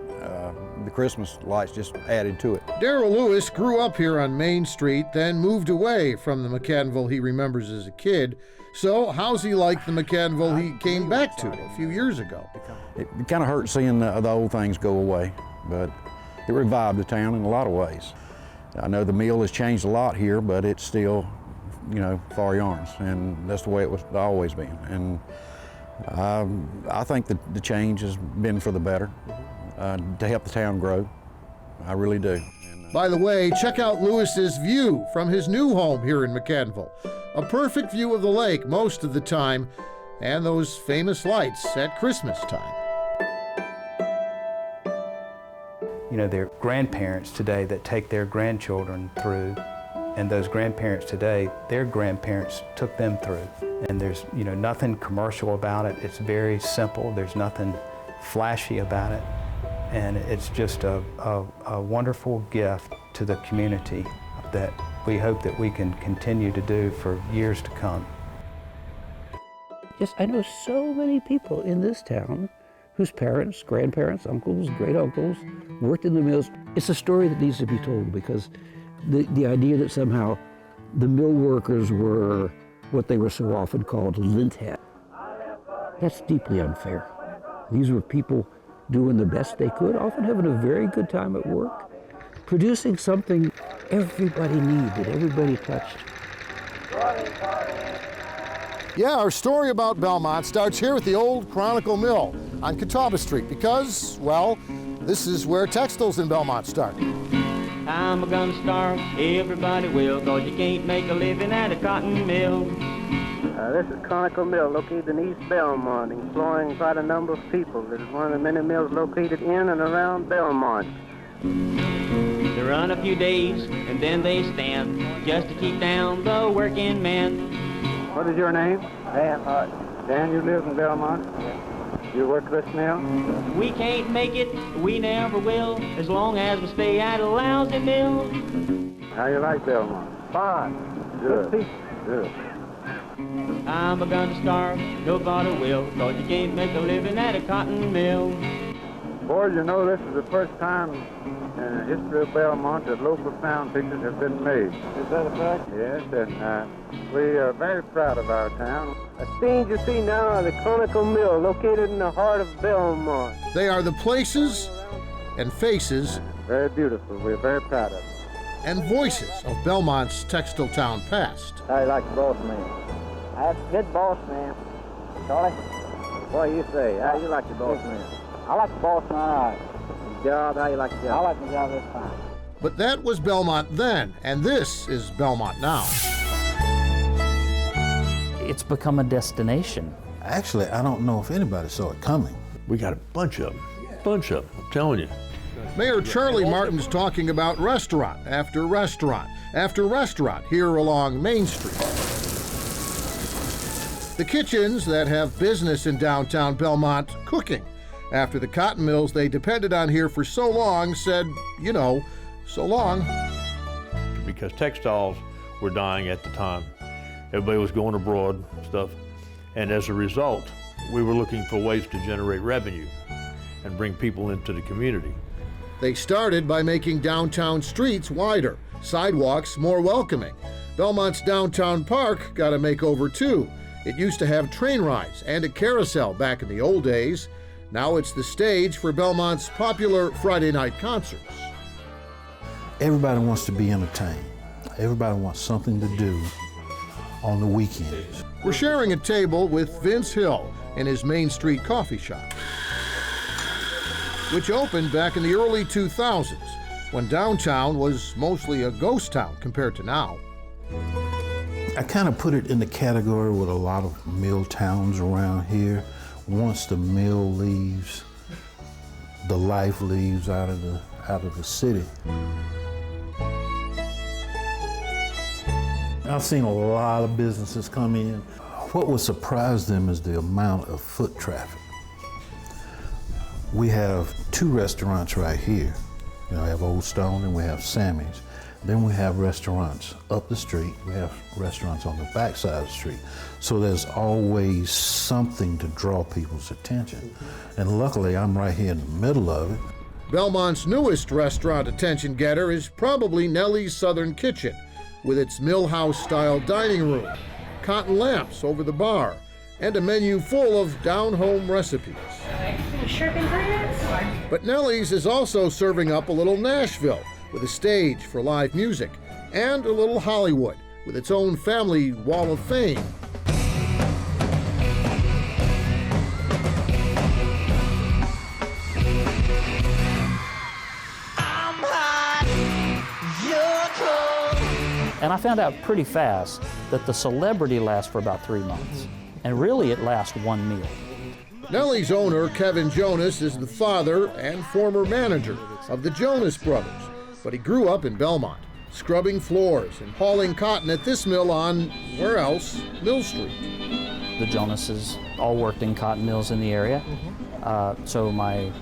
Speaker 26: the Christmas lights just added to it.
Speaker 5: Darrell Lewis grew up here on Main Street, then moved away from the McCaddenville he remembers as a kid. So how's he like the McCaddenville he came back to a few years ago?
Speaker 26: It kind of hurt seeing the old things go away, but it revived the town in a lot of ways. I know the mill has changed a lot here, but it's still, you know, Far Yarns, and that's the way it was always been. And I think that the change has been for the better, to help the town grow. I really do.
Speaker 5: By the way, check out Lewis's view from his new home here in McCaddenville. A perfect view of the lake most of the time, and those famous lights at Christmas time.
Speaker 16: You know, there are grandparents today that take their grandchildren through, and those grandparents today, their grandparents took them through. And there's, you know, nothing commercial about it. It's very simple. There's nothing flashy about it. And it's just a wonderful gift to the community that we hope that we can continue to do for years to come.
Speaker 14: Yes, I know so many people in this town whose parents, grandparents, uncles, great uncles worked in the mills. It's a story that needs to be told, because the idea that somehow the mill workers were what they were so often called lint head, that's deeply unfair. These were people doing the best they could, often having a very good time at work, producing something everybody needed, everybody touched.
Speaker 5: Yeah, our story about Belmont starts here at the old Chronicle Mill on Catawba Street because, well, this is where textiles in Belmont started.
Speaker 1: I'm gonna starve, everybody will, 'cause you can't make a living at a cotton mill.
Speaker 2: This is Chronicle Mill, located in East Belmont, employing quite a number of people. It is one of the many mills located in and around Belmont.
Speaker 1: They run a few days, and then they stand, just to keep down the working man.
Speaker 2: What is your name? Dan Hart. Dan, you live in Belmont? You work this mill?
Speaker 1: We can't make it, we never will, as long as we stay at a lousy mill.
Speaker 2: How you like Belmont? Fine. Good. Good.
Speaker 1: I'm gonna starve, nobody will, 'cause you can't make a living at a cotton mill.
Speaker 2: Boys, you know this is the first time in the history of Belmont that local sound pictures have been made. Is that a fact? Yes, and we are very proud of our town. The scenes you see now are the Chronicle Mill, located in the heart of Belmont.
Speaker 5: They are the places and faces,
Speaker 2: very beautiful, we're very proud of them,
Speaker 5: and voices of Belmont's textile town past.
Speaker 2: How you like the boss man? That's a good boss man. Charlie, what do you say? How you like the boss man? I like the boss man, all right. The job, how you like the job? I like the job, that's fine.
Speaker 5: But that was Belmont then, and this is Belmont now.
Speaker 3: It's become a destination.
Speaker 4: Actually, I don't know if anybody saw it coming.
Speaker 21: We got a bunch of them, I'm telling you.
Speaker 5: Mayor Charlie Martin's talking about restaurant after restaurant after restaurant here along Main Street. The kitchens that have business in downtown Belmont cooking after the cotton mills they depended on here for so long said, you know, so long.
Speaker 21: Because textiles were dying at the time. Everybody was going abroad and stuff. And as a result, we were looking for ways to generate revenue and bring people into the community.
Speaker 5: They started by making downtown streets wider, sidewalks more welcoming. Belmont's downtown park got a makeover too. It used to have train rides and a carousel back in the old days. Now it's the stage for Belmont's popular Friday night concerts.
Speaker 4: Everybody wants to be entertained. Everybody wants something to do on the weekends.
Speaker 5: We're sharing a table with Vince Hill in his Main Street coffee shop, which opened back in the early 2000s when downtown was mostly a ghost town compared to now.
Speaker 4: I kind of put it in the category with a lot of mill towns around here. Once the mill leaves, the life leaves out of the city. I've seen a lot of businesses come in. What would surprise them is the amount of foot traffic. We have 2 restaurants right here. You know, we have Old Stone and we have Sammy's. Then we have restaurants up the street. We have restaurants on the back side of the street. So there's always something to draw people's attention. And luckily, I'm right here in the middle of it.
Speaker 5: Belmont's newest restaurant attention getter is probably Nellie's Southern Kitchen, with its millhouse-style dining room, cotton lamps over the bar, and a menu full of down-home recipes.
Speaker 8: Shrimp and grits.
Speaker 5: But Nellie's is also serving up a little Nashville, with a stage for live music, and a little Hollywood, with its own family wall of fame.
Speaker 3: And I found out pretty fast that the celebrity lasts for about 3 months. And really it lasts one meal.
Speaker 5: Nellie's owner, Kevin Jonas, is the father and former manager of the Jonas Brothers. But he grew up in Belmont, scrubbing floors and hauling cotton at this mill on, where else, Mill Street.
Speaker 3: The Jonases all worked in cotton mills in the area. So my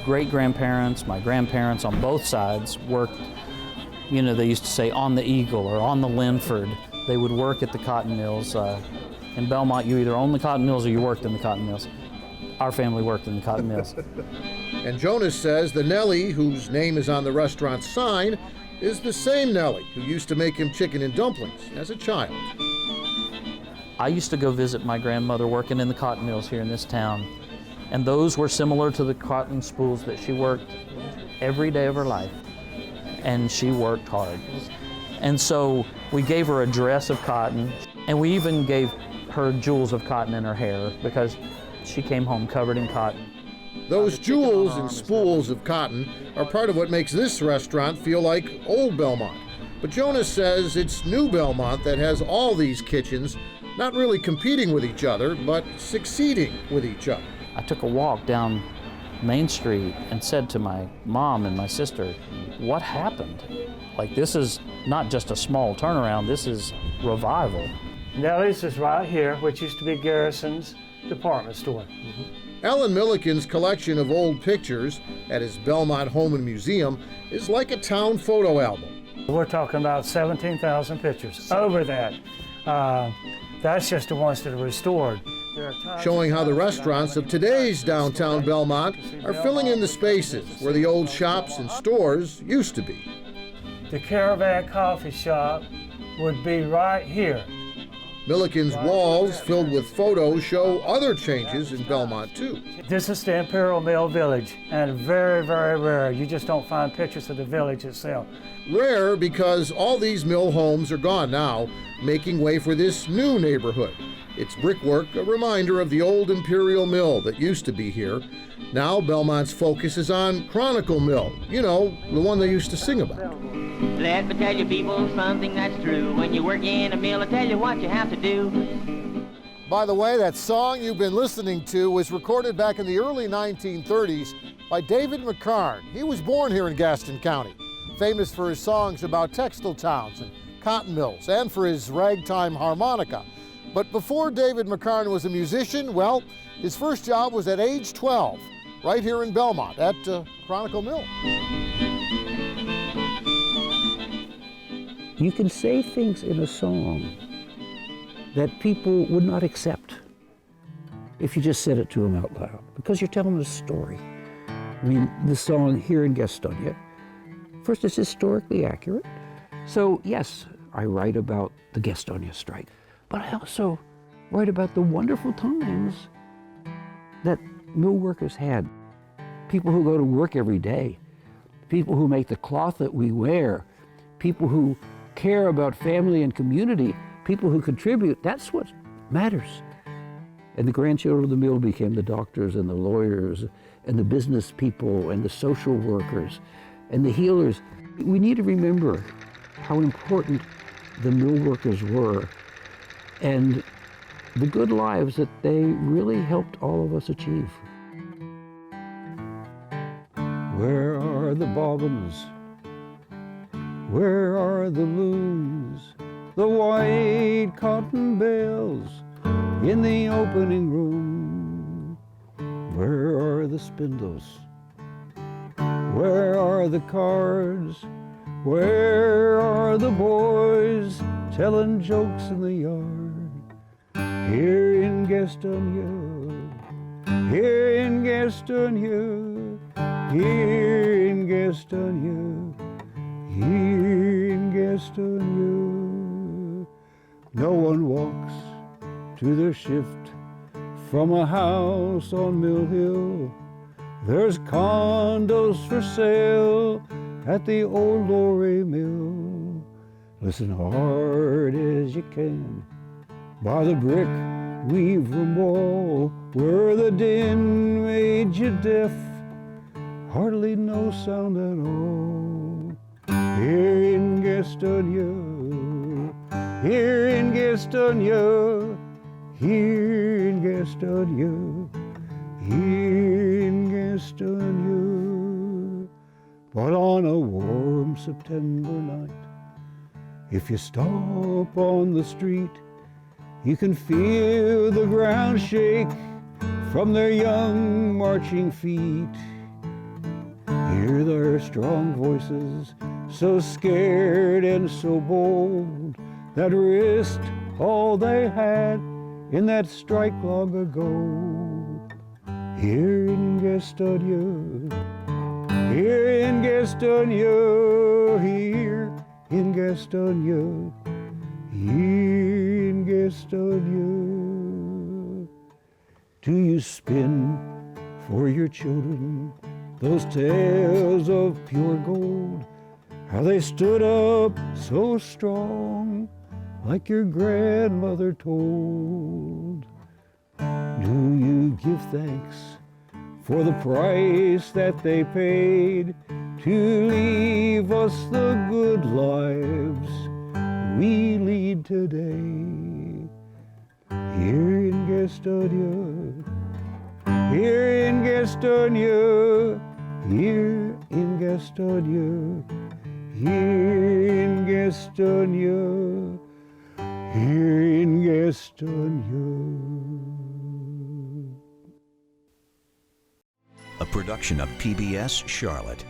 Speaker 3: great-grandparents, my grandparents on both sides worked, you know, they used to say on the Eagle or on the Linford. They would work at the cotton mills. In Belmont, you either owned the cotton mills or you worked in the cotton mills. Our family worked in the cotton mills.
Speaker 5: And Jonas says the Nellie, whose name is on the restaurant sign, is the same Nellie who used to make him chicken and dumplings as a child.
Speaker 3: I used to go visit my grandmother working in the cotton mills here in this town, and those were similar to the cotton spools that she worked every day of her life, and she worked hard. And so we gave her a dress of cotton, and we even gave her jewels of cotton in her hair because she came home covered in cotton.
Speaker 5: Those jewels and spools of cotton are part of what makes this restaurant feel like old Belmont. But Jonas says it's new Belmont that has all these kitchens, not really competing with each other, but succeeding with each other.
Speaker 3: I took a walk down Main Street and said to my mom and my sister, what happened? Like, this is not just a small turnaround, this is revival.
Speaker 8: Nellie's is right here, which used to be Garrison's department store.
Speaker 5: Alan Milliken's collection of old pictures at his Belmont Home and Museum is like a town photo album.
Speaker 8: We're talking about 17,000 pictures, over that. That's just the ones that are restored.
Speaker 5: Showing how the restaurants of today's downtown Belmont are filling in the spaces where the old shops and stores used to be.
Speaker 8: The Caravan Coffee Shop would be right here.
Speaker 5: Milliken's walls filled with photos show other changes in Belmont too.
Speaker 8: This is the Imperial Mill Village, and very, very rare. You just don't find pictures of the village itself.
Speaker 5: Rare because all these mill homes are gone now, making way for this new neighborhood. Its brickwork a reminder of the old Imperial Mill that used to be here. Now Belmont's focus is on Chronicle Mill, you know, the one they used to sing about.
Speaker 1: Let me tell you people something that's true. When you work in a mill, I tell you what you have to do.
Speaker 5: By the way, that song you've been listening to was recorded back in the early 1930s by David McCarn. He was born here in Gaston County, famous for his songs about textile towns and cotton mills, and for his ragtime harmonica. But before David McCarn was a musician, well, his first job was at age 12, right here in Belmont at Chronicle Mill.
Speaker 14: You can say things in a song that people would not accept if you just said it to them out loud, because you're telling a story. I mean, the song Here in Gastonia, first, it's historically accurate. So yes, I write about the Gastonia strike, but I also write about the wonderful times that mill workers had. People who go to work every day, people who make the cloth that we wear, people who care about family and community, people who contribute. That's what matters. And the grandchildren of the mill became the doctors and the lawyers and the business people and the social workers and the healers. We need to remember how important the mill workers were and the good lives that they really helped all of us achieve. Where are the bobbins? Where are the looms? The white cotton bales in the opening room? Where are the spindles? Where are the cards? Where are the boys telling jokes in the yard? Here in Gastonia, here in Gastonia, here in Gastonia, here in Gastonia. No one walks to their shift from a house on Mill Hill. There's condos for sale at the old Lorry Mill. Listen hard as you can by the brick weaver wall, where the din made you deaf, hardly no sound at all. Here in Gastonia, here in Gastonia, here in Gastonia, here in Gastonia. But on a warm September night, if you stop on the street, you can feel the ground shake from their young marching feet. Hear their strong voices, so scared and so bold, that risked all they had in that strike long ago. Here in Gastonia, here in Gastonia, here in Gastonia, here in Gastonia. Do you spin for your children those tales of pure gold, how they stood up so strong, like your grandmother told? Do you give thanks for the price that they paid to leave us the good lives we lead today? Here in Gastonia, here in Gastonia, here in Gastonia, here in Gastonia, here in Gastonia.
Speaker 9: A production of PBS Charlotte.